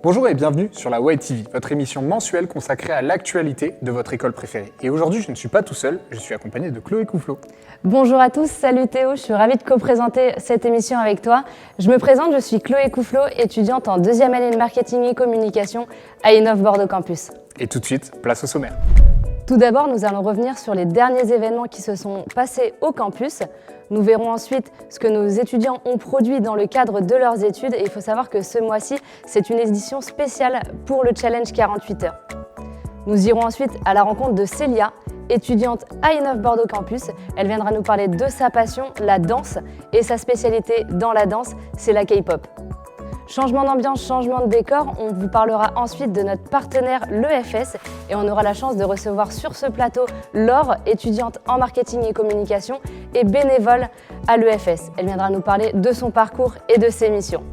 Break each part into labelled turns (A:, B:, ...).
A: Bonjour et bienvenue sur la White TV, votre émission mensuelle consacrée à l'actualité de votre école préférée. Et aujourd'hui, je ne suis pas tout seul, je suis accompagné de Chloé Couflot.
B: Bonjour à tous, salut Théo, je suis ravie de co-présenter cette émission avec toi. Je me présente, je suis Chloé Couflot, étudiante en deuxième année de marketing et communication à Innov Bordeaux Campus.
A: Et tout de suite, place au sommaire.
B: Tout d'abord, nous allons revenir sur les derniers événements qui se sont passés au campus. Nous verrons ensuite ce que nos étudiants ont produit dans le cadre de leurs études. Et il faut savoir que ce mois-ci, c'est une édition spéciale pour le Challenge 48 heures. Nous irons ensuite à la rencontre de Célia, étudiante à Innov Bordeaux Campus. Elle viendra nous parler de sa passion, la danse, et sa spécialité dans la danse, c'est la K-pop. Changement d'ambiance, changement de décor, on vous parlera ensuite de notre partenaire l'EFS et on aura la chance de recevoir sur ce plateau Laure, étudiante en marketing et communication et bénévole à l'EFS. Elle viendra nous parler de son parcours et de ses missions.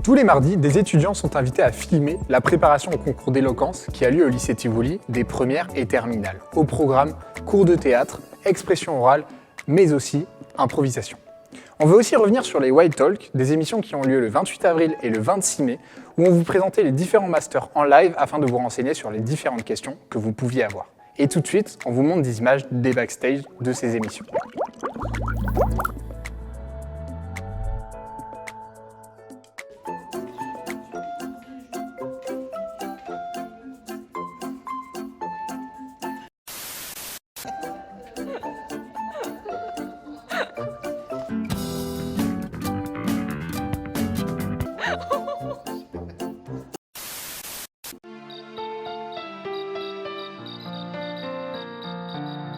A: Tous les mardis, des étudiants sont invités à filmer la préparation au concours d'éloquence qui a lieu au lycée Tivoli des premières et terminales. Au programme, cours de théâtre, expression orale, mais aussi improvisation. On veut aussi revenir sur les White Talk, des émissions qui ont lieu le 28 avril et le 26 mai, où on vous présentait les différents masters en live afin de vous renseigner sur les différentes questions que vous pouviez avoir. Et tout de suite, on vous montre des images des backstage de ces émissions.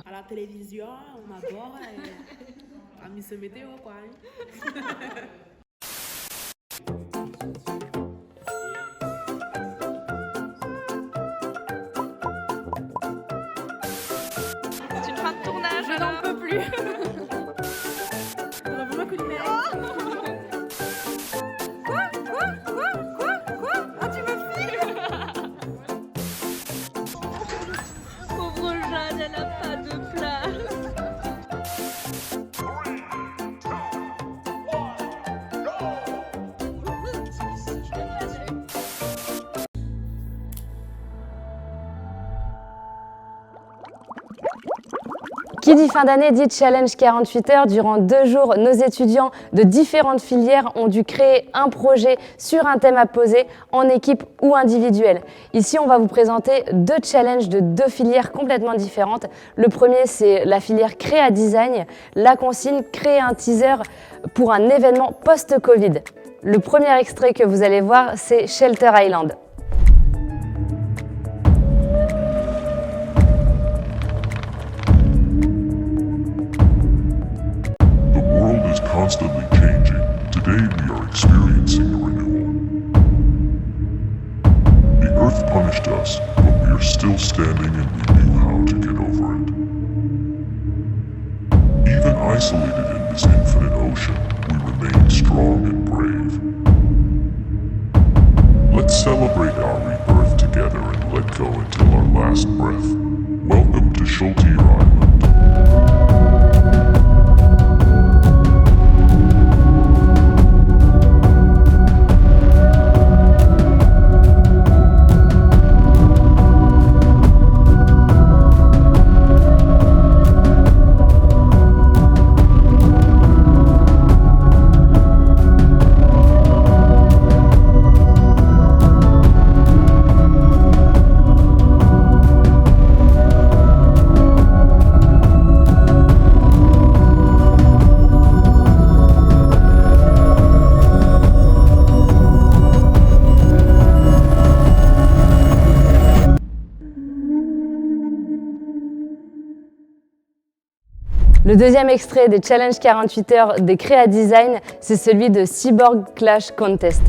C: À la télévision, on adore la Miss Météo, quoi.
D: C'est une fin de tournage.
C: Je n'en peux plus. On a vraiment culinaire.
D: Ah, tu me filmes. Pauvre Jeanne, elle n'a pas de place.
B: Qui dit fin d'année dit Challenge 48 heures. Durant 2 jours, nos étudiants de différentes filières ont dû créer un projet sur un thème à poser en équipe ou individuel. Ici, on va vous présenter 2 challenges de 2 filières complètement différentes. Le premier, c'est la filière Créa Design. La consigne, créer un teaser pour un événement post-Covid. Le premier extrait que vous allez voir, c'est Shelter Island.
E: The world is constantly changing. Today we are experiencing a renewal. The earth punished us, but we are still standing and we knew how to get over it. Even isolated in this infinite ocean, we remain strong and brave. Let's celebrate our rebirth together and let go until our last breath. Welcome to Shelter Island.
B: Le deuxième extrait des Challenge 48 heures des Créa Design, c'est celui de Cyborg Clash Contest.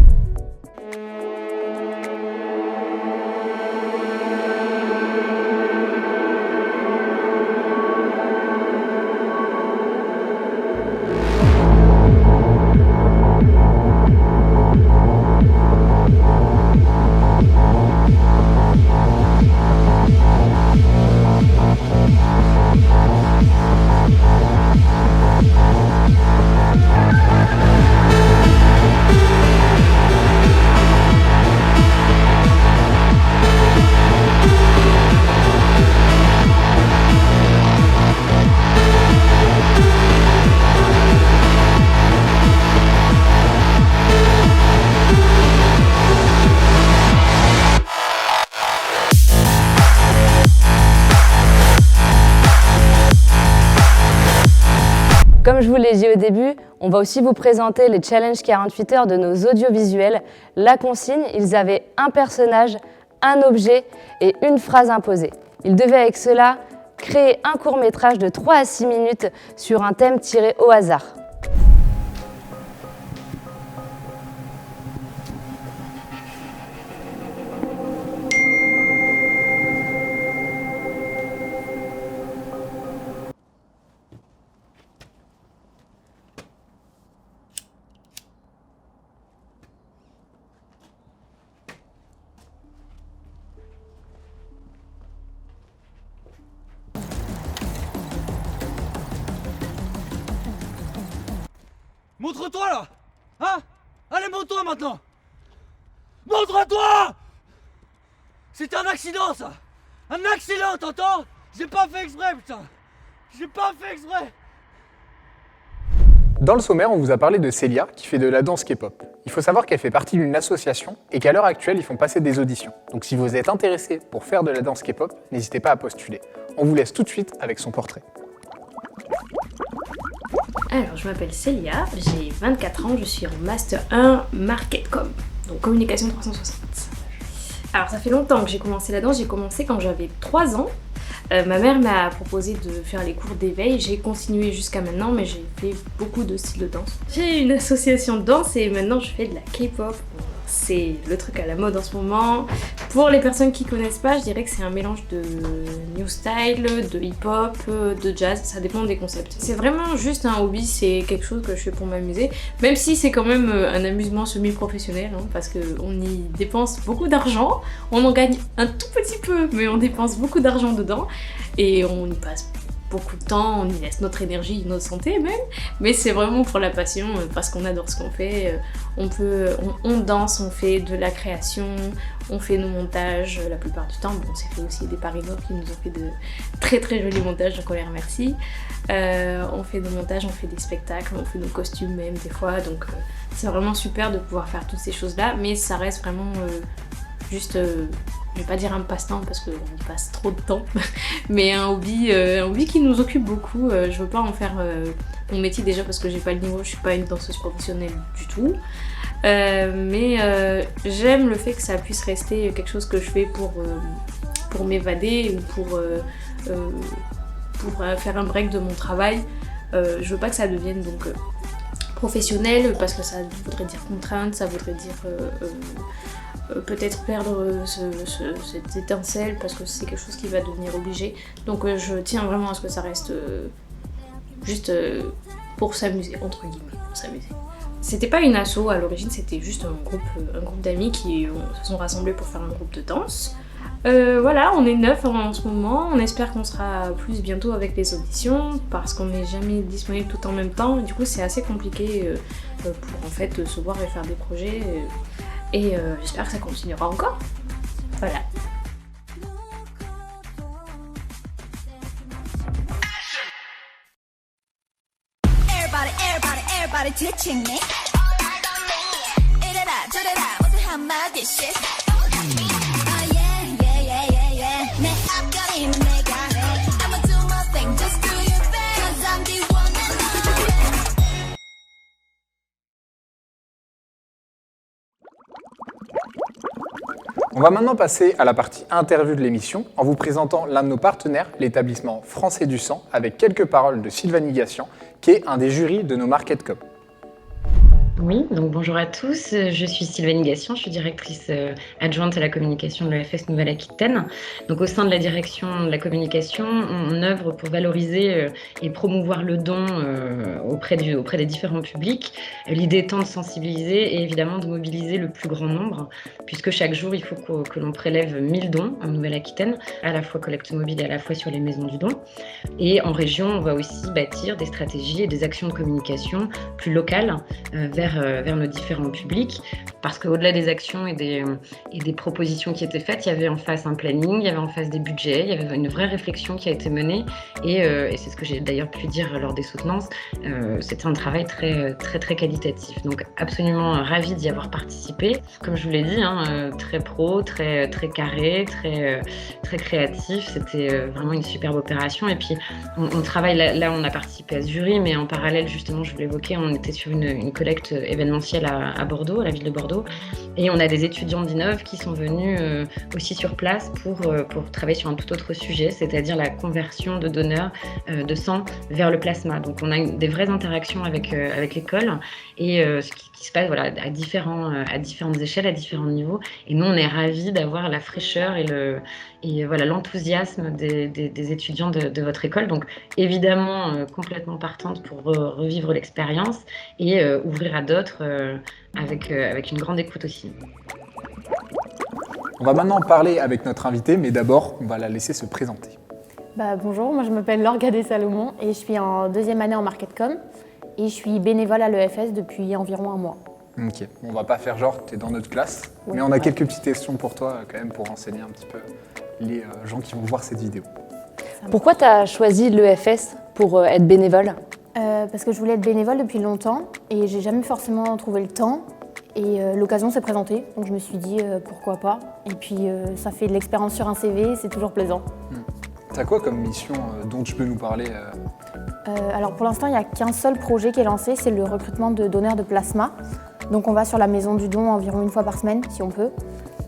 B: Comme je vous l'ai dit au début, on va aussi vous présenter les challenges 48 heures de nos audiovisuels. La consigne, ils avaient un personnage, un objet et une phrase imposée. Ils devaient avec cela créer un court-métrage de 3 à 6 minutes sur un thème tiré au hasard.
F: Montre-toi là! Hein? Allez, montre-toi maintenant! Montre-toi! C'était un accident ça! Un accident, t'entends? J'ai pas fait exprès, putain! J'ai pas fait exprès!
A: Dans le sommaire, on vous a parlé de Célia qui fait de la danse K-pop. Il faut savoir qu'elle fait partie d'une association et qu'à l'heure actuelle, ils font passer des auditions. Donc si vous êtes intéressé pour faire de la danse K-pop, n'hésitez pas à postuler. On vous laisse tout de suite avec son portrait.
G: Alors, je m'appelle Célia, j'ai 24 ans, je suis en Master 1 Marketcom, donc Communication 360. Alors, ça fait longtemps que j'ai commencé la danse, j'ai commencé quand j'avais 3 ans. Ma mère m'a proposé de faire les cours d'éveil, j'ai continué jusqu'à maintenant, mais j'ai fait beaucoup de styles de danse. J'ai une association de danse et maintenant je fais de la K-pop. C'est le truc à la mode en ce moment. Pour les personnes qui connaissent pas, je dirais que c'est un mélange de new style, de hip-hop, de jazz, ça dépend des concepts. C'est vraiment juste un hobby, c'est quelque chose que je fais pour m'amuser, même si c'est quand même un amusement semi-professionnel, hein, parce qu'on y dépense beaucoup d'argent, on en gagne un tout petit peu, mais on dépense beaucoup d'argent dedans, et on y passe beaucoup de temps, on y laisse notre énergie, notre santé même, mais c'est vraiment pour la passion, parce qu'on adore ce qu'on fait. On danse, on fait de la création, on fait nos montages la plupart du temps. Bon, on s'est fait aussi des Parisiens qui nous ont fait de très très jolis montages, donc on les remercie. On fait des montages, on fait des spectacles, on fait nos costumes même des fois, donc c'est vraiment super de pouvoir faire toutes ces choses-là, mais ça reste vraiment juste... je vais pas dire un passe-temps parce qu'on y passe trop de temps, mais un hobby qui nous occupe beaucoup. Je veux pas en faire mon métier déjà parce que j'ai pas le niveau, je suis pas une danseuse professionnelle du tout. Mais j'aime le fait que ça puisse rester quelque chose que je fais pour m'évader ou pour faire un break de mon travail. Je veux pas que ça devienne donc professionnel parce que ça voudrait dire contrainte, ça voudrait dire peut-être perdre cette étincelle parce que c'est quelque chose qui va devenir obligé. Donc je tiens vraiment à ce que ça reste juste pour s'amuser, entre guillemets, pour s'amuser. C'était pas une asso à l'origine, c'était juste un groupe d'amis qui se sont rassemblés pour faire un groupe de danse. Voilà, on est 9 en ce moment, on espère qu'on sera plus bientôt avec les auditions parce qu'on n'est jamais disponible tout en même temps. Du coup c'est assez compliqué pour en fait se voir et faire des projets. Et j'espère que ça continuera encore. Voilà.
H: Everybody teaching me. 이래라 저래라 모두 한마디씩. Oh yeah, yeah, yeah, yeah, yeah. 내 앞가림은 내가 해. I'ma do my thing, just do your thing. 'Cause I'm the one and only.
A: On va maintenant passer à la partie interview de l'émission en vous présentant l'un de nos partenaires, l'établissement Français du Sang, avec quelques paroles de Sylvanie Gassian, qui est un des jurys de nos Marketcom.
I: Oui, donc bonjour à tous, je suis Sylvanie Gassian, je suis directrice adjointe à la communication de l'EFS Nouvelle-Aquitaine. Donc au sein de la direction de la communication, on œuvre pour valoriser et promouvoir le don auprès des différents publics. L'idée étant de sensibiliser et évidemment de mobiliser le plus grand nombre, puisque chaque jour il faut que l'on prélève 1000 dons en Nouvelle-Aquitaine, à la fois collecte mobile et à la fois sur les maisons du don. Et en région, on va aussi bâtir des stratégies et des actions de communication plus locales vers vers nos différents publics, parce qu'au-delà des actions et des propositions qui étaient faites, il y avait en face un planning, il y avait en face des budgets, il y avait une vraie réflexion qui a été menée, et c'est ce que j'ai d'ailleurs pu dire lors des soutenances, c'était un travail très, très, très qualitatif. Donc absolument ravie d'y avoir participé. Comme je vous l'ai dit, très pro, très, très carré, très, très créatif, c'était vraiment une superbe opération. Et puis on travaille, là on a participé à ce jury, mais en parallèle justement, je vous l'évoquais, on était sur une collecte événementielle à Bordeaux, à la ville de Bordeaux, et on a des étudiants d'Innov qui sont venus aussi sur place pour travailler sur un tout autre sujet, c'est-à-dire la conversion de donneurs de sang vers le plasma. Donc on a des vraies interactions avec l'école, et ce qui se passe voilà, à différentes échelles, à différents niveaux, et nous on est ravis d'avoir la fraîcheur et voilà, l'enthousiasme des étudiants de votre école. Donc évidemment complètement partante pour revivre l'expérience et ouvrir à d'autres avec une grande écoute aussi.
A: On va maintenant parler avec notre invitée, mais d'abord, on va la laisser se présenter.
J: Bonjour, moi je m'appelle Laure Gadet-Salomon et je suis en 2e année en MarketCom et je suis bénévole à l'EFS depuis environ un mois.
A: Ok, on va pas faire genre, tu es dans notre classe,
J: Oui,
A: mais on a
J: ouais.
A: quelques petites questions pour toi quand même pour renseigner un petit peu les gens qui vont voir cette vidéo.
B: Pourquoi tu as choisi l'EFS pour être bénévole?
J: Parce que je voulais être bénévole depuis longtemps et j'ai jamais forcément trouvé le temps et l'occasion s'est présentée, donc je me suis dit pourquoi pas. Et puis ça fait de l'expérience sur un CV, c'est toujours plaisant.
A: T'as quoi comme mission dont tu peux nous parler
J: Alors pour l'instant, il n'y a qu'un seul projet qui est lancé, c'est le recrutement de donneurs de plasma. Donc on va sur la maison du don environ une fois par semaine, si on peut.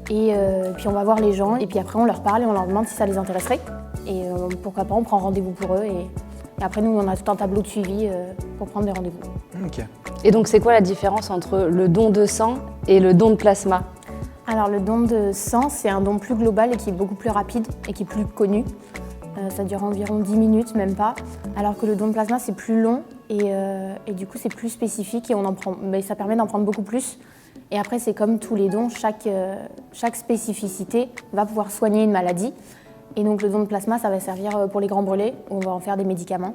J: Et puis on va voir les gens, et puis après on leur parle et on leur demande si ça les intéresserait. Et pourquoi pas, on prend rendez-vous pour eux. Et après nous, on a tout un tableau de suivi pour prendre des rendez-vous.
A: Ok.
B: Et donc c'est quoi la différence entre le don de sang et le don de plasma?
J: Alors le don de sang, c'est un don plus global et qui est beaucoup plus rapide et qui est plus connu. Ça dure environ 10 minutes, même pas. Alors que le don de plasma, c'est plus long et du coup, c'est plus spécifique et ça permet d'en prendre beaucoup plus. Et après, c'est comme tous les dons, chaque spécificité va pouvoir soigner une maladie. Et donc le don de plasma, ça va servir pour les grands brûlés, où on va en faire des médicaments.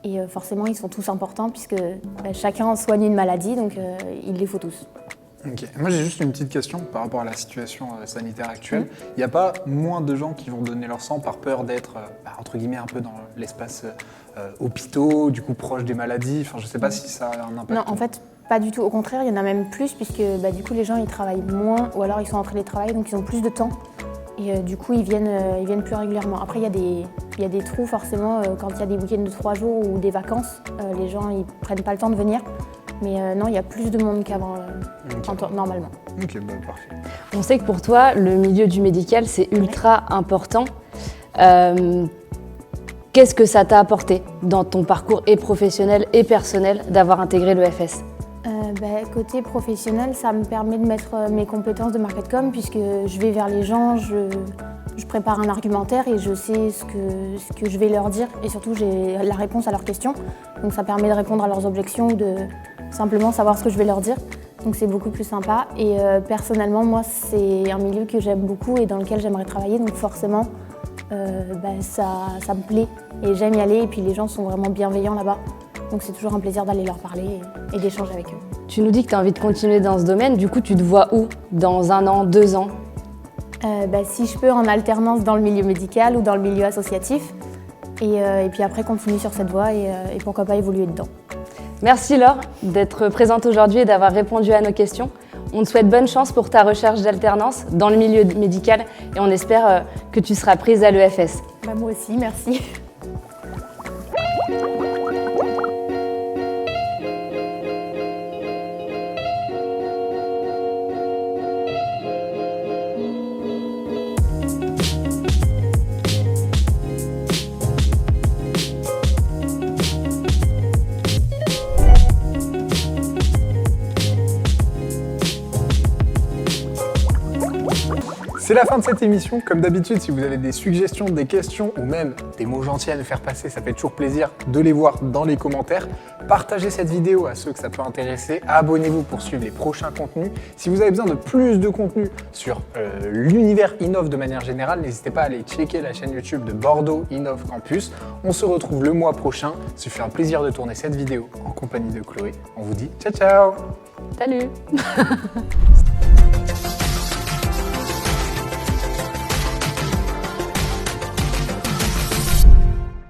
J: Et forcément, ils sont tous importants puisque chacun soigne une maladie, donc il les faut tous.
A: Ok. Moi j'ai juste une petite question par rapport à la situation sanitaire actuelle. Il n'y a pas moins de gens qui vont donner leur sang par peur d'être, entre guillemets, un peu dans l'espace hôpitaux, du coup proche des maladies. Enfin, je ne sais pas si ça a un impact.
J: Non, en fait, pas du tout. Au contraire, il y en a même plus puisque du coup, les gens ils travaillent moins ou alors ils sont en télétravail, donc ils ont plus de temps. Et du coup, ils viennent plus régulièrement. Après, il y a des trous forcément quand il y a des week-ends de 3 jours ou des vacances. Les gens ils prennent pas le temps de venir. Mais non, il y a plus de monde qu'avant, normalement.
A: Ok, parfait.
B: On sait que pour toi, le milieu du médical, c'est ultra important. Qu'est-ce que ça t'a apporté dans ton parcours et professionnel et personnel d'avoir intégré l'EFS?
J: Côté professionnel, ça me permet de mettre mes compétences de MarketCom puisque je vais vers les gens, je prépare un argumentaire et je sais ce que je vais leur dire et surtout j'ai la réponse à leurs questions. Donc ça permet de répondre à leurs objections ou de simplement savoir ce que je vais leur dire. Donc c'est beaucoup plus sympa et personnellement, moi c'est un milieu que j'aime beaucoup et dans lequel j'aimerais travailler, donc forcément ça me plaît et j'aime y aller et puis les gens sont vraiment bienveillants là-bas. Donc c'est toujours un plaisir d'aller leur parler et d'échanger avec eux.
B: Tu nous dis que tu as envie de continuer dans ce domaine, du coup tu te vois où? Dans 1 an, 2 ans?
J: Si je peux en alternance dans le milieu médical ou dans le milieu associatif et puis après continuer sur cette voie et pourquoi pas évoluer dedans.
B: Merci Laure d'être présente aujourd'hui et d'avoir répondu à nos questions. On te souhaite bonne chance pour ta recherche d'alternance dans le milieu médical et on espère que tu seras prise à l'EFS.
J: Moi aussi, merci.
A: C'est la fin de cette émission. Comme d'habitude, si vous avez des suggestions, des questions ou même des mots gentils à nous faire passer, ça fait toujours plaisir de les voir dans les commentaires. Partagez cette vidéo à ceux que ça peut intéresser. Abonnez-vous pour suivre les prochains contenus. Si vous avez besoin de plus de contenu sur l'univers Innov de manière générale, n'hésitez pas à aller checker la chaîne YouTube de Bordeaux Innov Campus. On se retrouve le mois prochain. Ce fut un plaisir de tourner cette vidéo en compagnie de Chloé. On vous dit ciao ciao!
B: Salut.